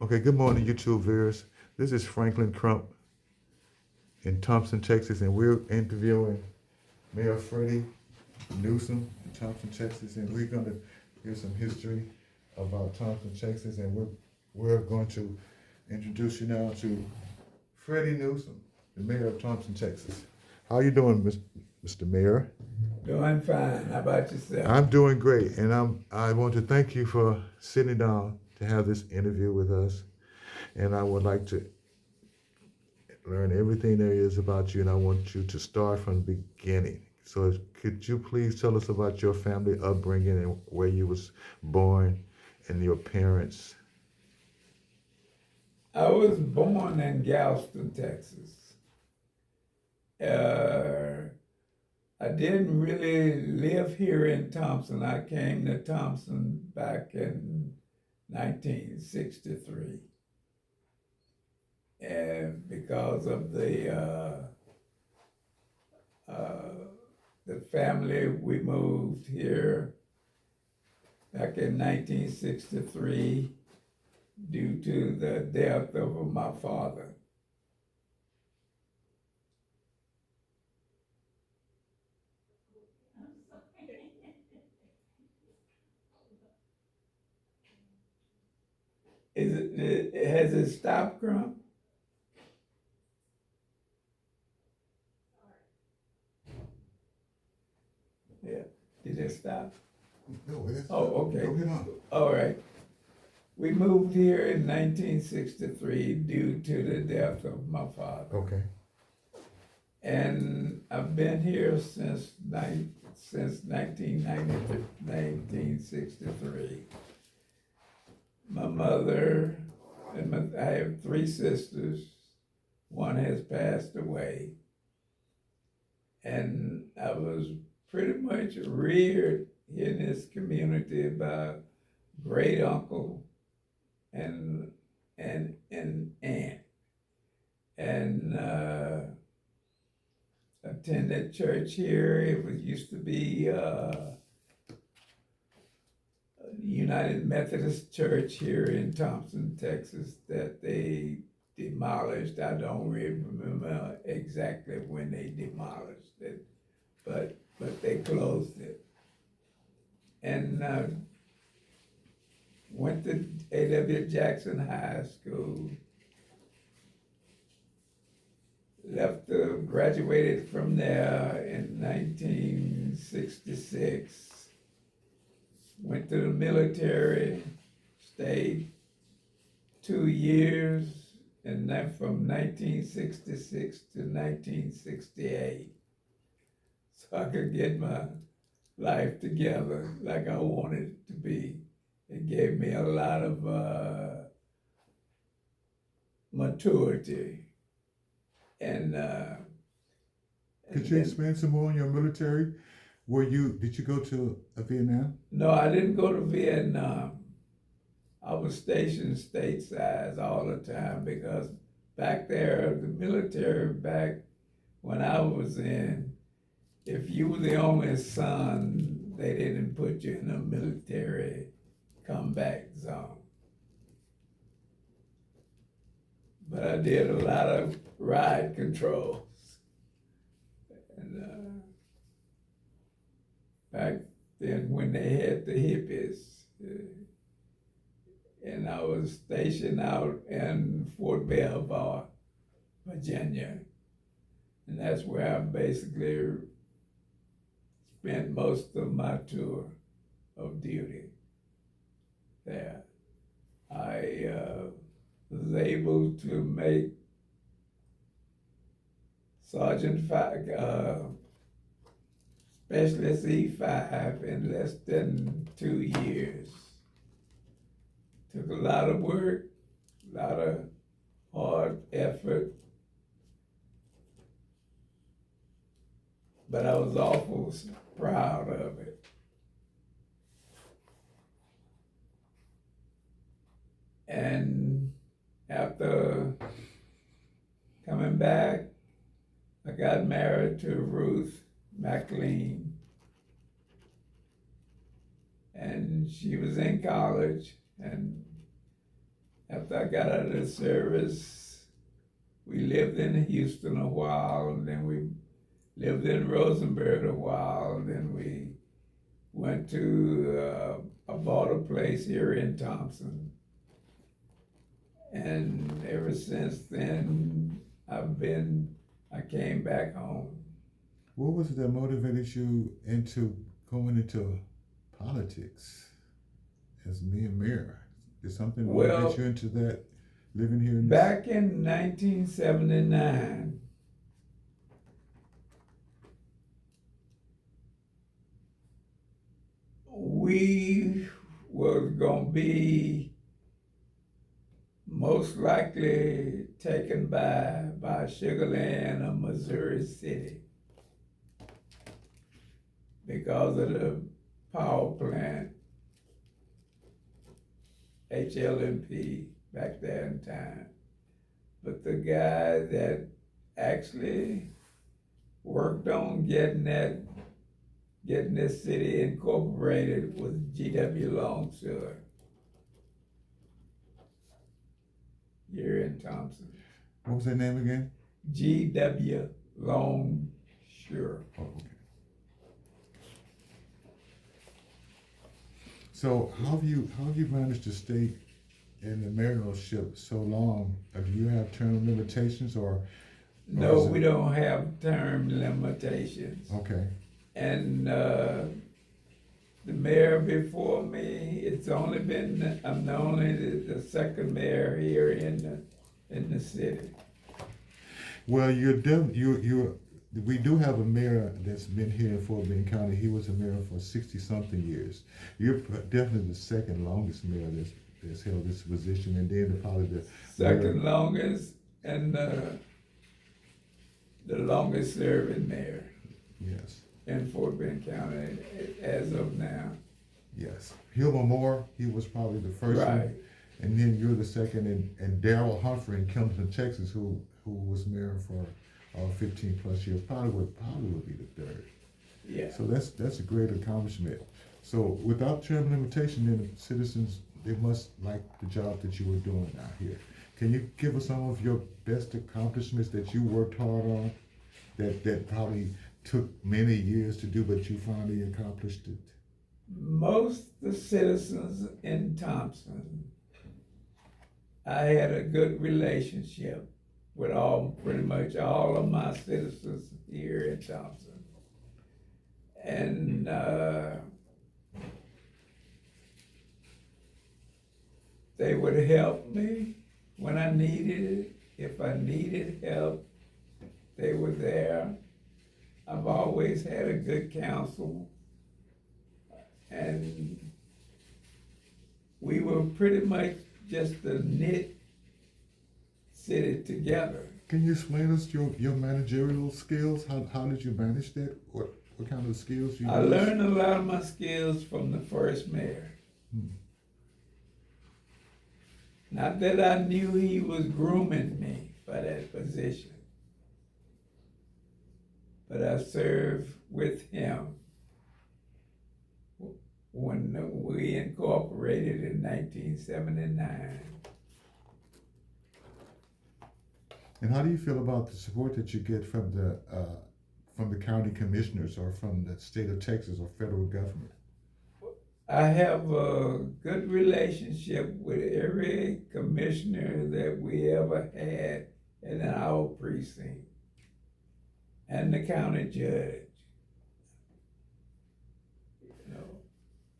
Okay, good morning, YouTube viewers. This is Franklin Crump in Thompson, Texas, and we're interviewing Mayor Freddie Newsome in Thompson, Texas, and we're going to hear some history about Thompson, Texas, and we're going to introduce you now to Freddie Newsome, the mayor of Thompson, Texas. How you doing, Mr. Mayor? Doing fine. How about yourself? I'm doing great, and I want to thank you for sitting down to have this interview with us. And I would like to learn everything there is about you, and I want you to start from the beginning. So could you please tell us about your family upbringing and where you was born and your parents? I was born in Galveston, Texas. I didn't really live here in Thompson. I came to Thompson back in 1963. And because of the family, we moved here back in 1963 due to the death of my father. Has it stopped, Crump? Yeah. Did it stop? No, it's Oh, okay. Go ahead on. All right. We moved here in 1963 due to the death of my father. Okay. And I've been here since 1963. My mother, and I have three sisters. One has passed away. And I was pretty much reared in this community by great uncle and aunt. And attended church here. It used to be United Methodist Church here in Thompson, Texas, that they demolished. I don't really remember exactly when they demolished it, but they closed it. And went to A.W. Jackson High School. Graduated from there in 1966. Went to the military, stayed 2 years, and then from 1966 to 1968. So I could get my life together like I wanted it to be. It gave me a lot of maturity. And Could you expand some more on your military? Did you go to Vietnam? No, I didn't go to Vietnam. I was stationed stateside all the time because back there, the military back when I was in, if you were the only son, they didn't put you in a military combat zone. But I did a lot of ride controls. And back then when they had the hippies, and I was stationed out in Fort Belvoir, Virginia. And that's where I basically spent most of my tour of duty there. I was able to make Sergeant Specialist E5 in less than 2 years. Took a lot of work, a lot of hard effort, but I was awful proud of it. And after coming back, I got married to Ruth-McLean, and she was in college, and After I got out of the service, we lived in Houston a while, and then we lived in Rosenberg a while, and then we went to, I bought a place here in Thompson. And ever since then, I came back home. What was it that motivated you into going into politics as mayor? Did something motivate you into that, living here? Back in 1979, we were going to be most likely taken by Sugar Land of Missouri City because of the power plant, HLMP, back there in time. But the guy that actually worked on getting this city incorporated was G.W. Longshoreman here in Thompson. What was that name again? G.W. Longshoreman. Oh, okay. So how have you managed to stay in the mayorship so long? Do you have term limitations or No, we don't have term limitations. Okay. And the mayor before me, I'm only the second mayor here in the city. Well, we do have a mayor that's been here in Fort Bend County. He was a mayor for 60-something years. You're definitely the second longest mayor that's held this position, and then probably the second longest and the longest serving mayor. Yes. In Fort Bend County as of now. Yes. Hilma Moore, he was probably the first Right. one. And then you're the second, and Darrell Humphrey in Kempton, Texas, who was mayor for 15 plus years, probably would be the third. Yeah. So that's a great accomplishment. So without term limitation, then the citizens, they must like the job that you were doing out here. Can you give us some of your best accomplishments that you worked hard on, that probably took many years to do, but you finally accomplished it? Most of the citizens in Thompson, I had a good relationship with pretty much all of my citizens here in Thompson. And they would help me when I needed it. If I needed help, they were there. I've always had a good counsel, and we were pretty much just a knit city together. Can you explain us your managerial skills? How did you manage that? What kind of skills you I used? learned a lot of my skills from the first mayor. Not that I knew he was grooming me for that position, but I served with him when we incorporated in 1979. And how do you feel about the support that you get from the county commissioners or from the state of Texas or federal government? I have a good relationship with every commissioner that we ever had in our precinct and the county judge.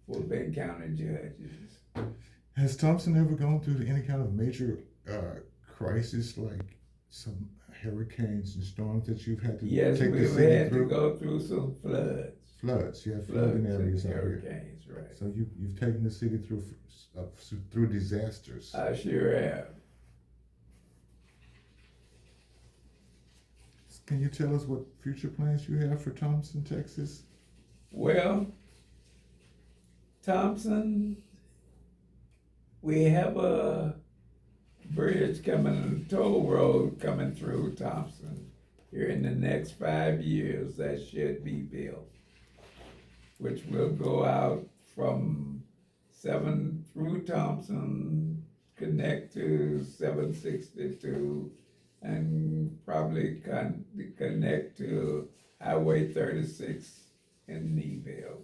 Fort Bend County judges. Has Thompson ever gone through any kind of major crisis, like some hurricanes and storms that you've had to take the city through? Yes, we've had to go through some floods. Floods, you have flooding areas out here. Hurricanes, right. So you've taken the city through disasters. I sure have. Can you tell us what future plans you have for Thompson, Texas? Well, Thompson, we have a bridge coming, a toll road coming through Thompson here in the next 5 years that should be built, which will go out from 7 through Thompson, connect to 762 and probably connect to Highway 36 in Neeville.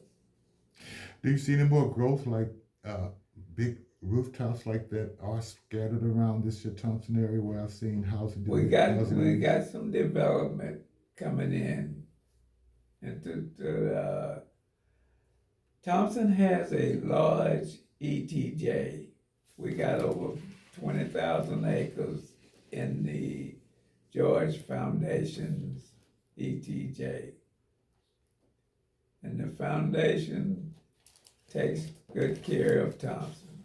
Do you see any more growth, like big rooftops like that are scattered around this your Thompson area where I've seen housing? We got some development coming in. And Thompson has a large ETJ. We got over 20,000 acres in the George Foundation's ETJ. And the foundation takes good care of Thompson.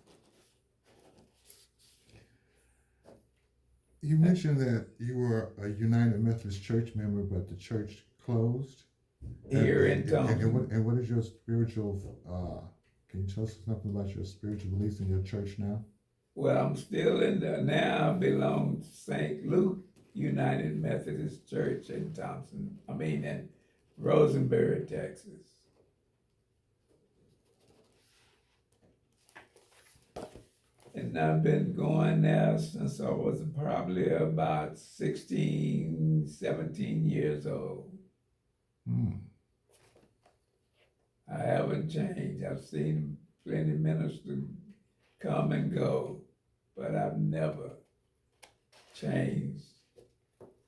You mentioned that you were a United Methodist Church member, but the church closed. Here in Thompson. And what is your spiritual, can you tell us something about your spiritual beliefs in your church now? Well, I'm still in there. Now I belong to St. Luke United Methodist Church in Thompson. In Rosenberg, Texas. And I've been going there since I was probably about 16, 17 years old. I haven't changed. I've seen plenty of ministers come and go, but I've never changed.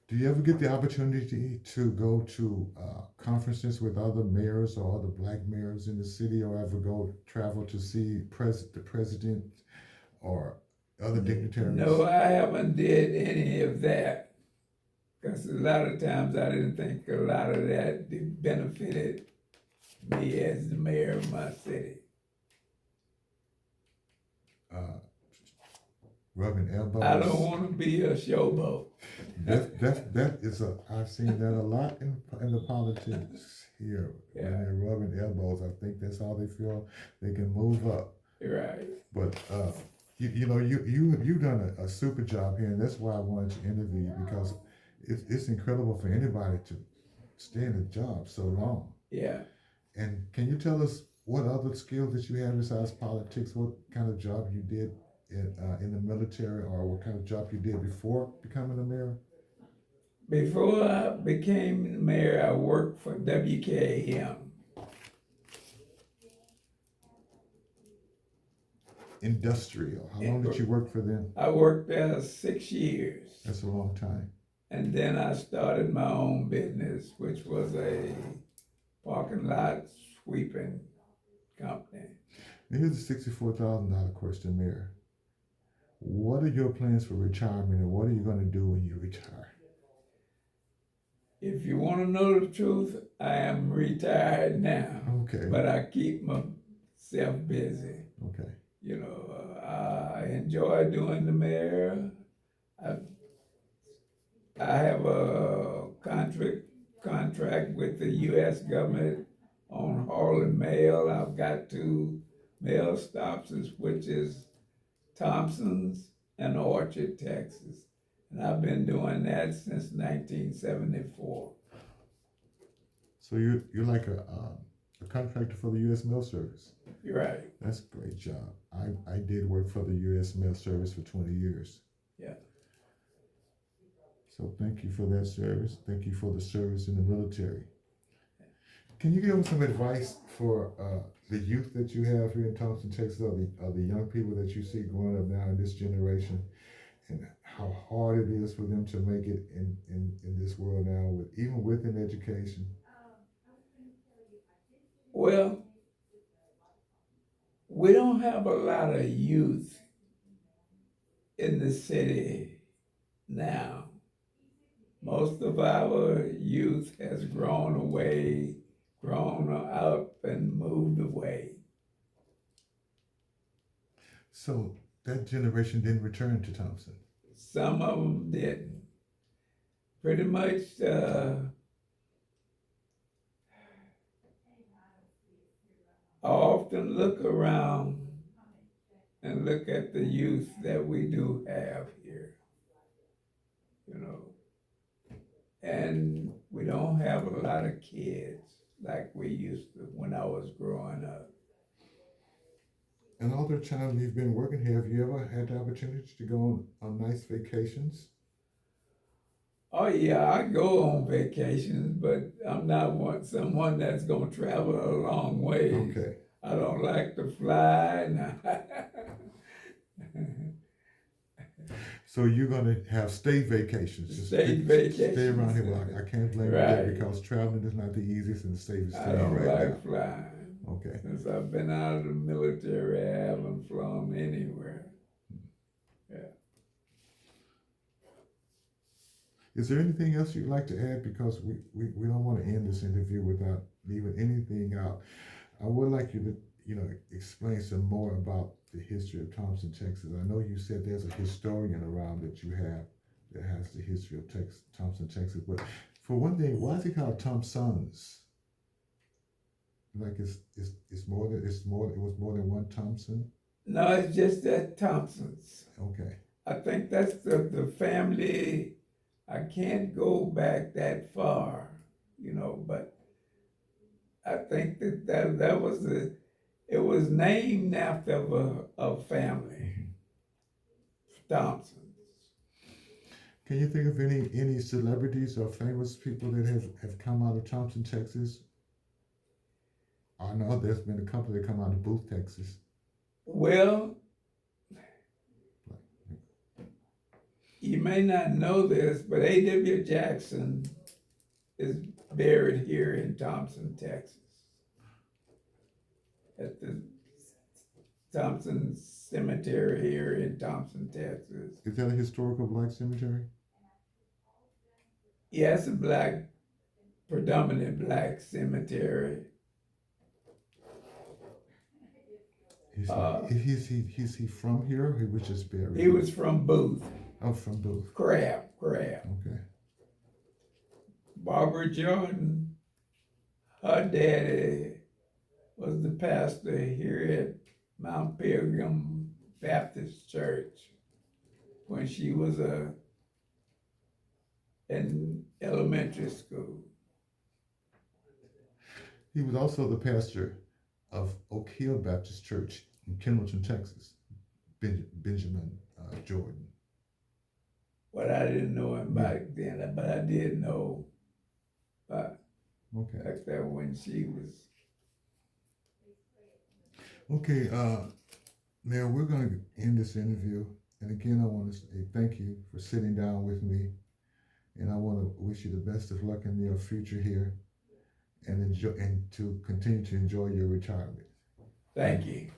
Do you ever get the opportunity to go to conferences with other mayors or other black mayors in the city, or ever travel to see the president or other dignitaries? No, I haven't did any of that, because a lot of times I didn't think a lot of that benefited me as the mayor of my city. Rubbing elbows. I don't want to be a showboat. I've seen that a lot in the politics here. Yeah. When they're rubbing elbows, I think that's how they feel they can move up. Right. But you've done a super job here, and that's why I wanted to interview you, because it's incredible for anybody to stay in a job so long. Yeah. And can you tell us what other skills that you have besides politics? What kind of job you did in the military, or what kind of job you did before becoming a mayor? Before I became the mayor, I worked for WKAM. Industrial. How long did you work for them? I worked there 6 years. That's a long time. And then I started my own business, which was a parking lot sweeping company. Now here's a $64,000 question, Mayor. What are your plans for retirement, and what are you going to do when you retire? If you want to know the truth, I am retired now. Okay. But I keep myself busy. Okay. I enjoy doing the mayor. I have a contract with the U.S. government on hauling mail. I've got 2 mail stops, which is Thompsons and Orchard, Texas. And I've been doing that since 1974. So you're like a contractor for the U.S. Mail Service. You're right. That's a great job. I did work for the U.S. Mail Service for 20 years. Yeah. So thank you for that service. Thank you for the service in the military. Can you give us some advice for the youth that you have here in Thompson, Texas, or the young people that you see growing up now in this generation, and how hard it is for them to make it in this world now, even within education? Well, we don't have a lot of youth in the city now. Most of our youth has grown up and moved away. So that generation didn't return to Thompson? Some of them didn't. Pretty much, I often look around and look at the youth that we do have here, and we don't have a lot of kids like we used to when I was growing up. And all the time you've been working here, have you ever had the opportunity to go on nice vacations? Oh yeah, I go on vacations, but I'm not someone that's gonna travel a long way. Okay. I don't like to fly. So you're gonna have state vacations. Just State vacations. Stay around here. Well, I can't blame you Right. there because traveling is not the easiest and the safest I thing don't right like now. flying. Okay. Since I've been out of the military, I haven't flown anywhere. Yeah. Is there anything else you'd like to add? Because we don't want to end this interview without leaving anything out. I would like you to, explain some more about the history of Thompson, Texas. I know you said there's a historian around that you have that has the history of Thompson, Texas. But for one thing, why is it called Thompsons? Like it was more than one Thompson? No, it's just that Thompsons. Okay. I think that's the family. I can't go back that far, but I think that was it was named after a family, Thompsons. Can you think of any celebrities or famous people that have come out of Thompson, Texas? I know there's been a couple that come out of Booth, Texas. Well, you may not know this, but A.W. Jackson is buried here in Thompson, Texas, at the Thompson Cemetery here in Thompson, Texas. Is that a historical black cemetery? Yeah, it's a predominant black cemetery. Is he from here or he was just buried? He was from Booth. Oh, from Booth. Crab. Okay. Barbara Jordan, her daddy was the pastor here at Mount Pilgrim Baptist Church when she was in elementary school. He was also the pastor of Oak Hill Baptist Church in Kendleton, Texas. Benjamin Jordan. But I didn't know him back then, but I did know back there when she was. Okay, Mayor, we're going to end this interview. And again, I want to say thank you for sitting down with me. And I want to wish you the best of luck in your future here and to continue to enjoy your retirement. Thank you.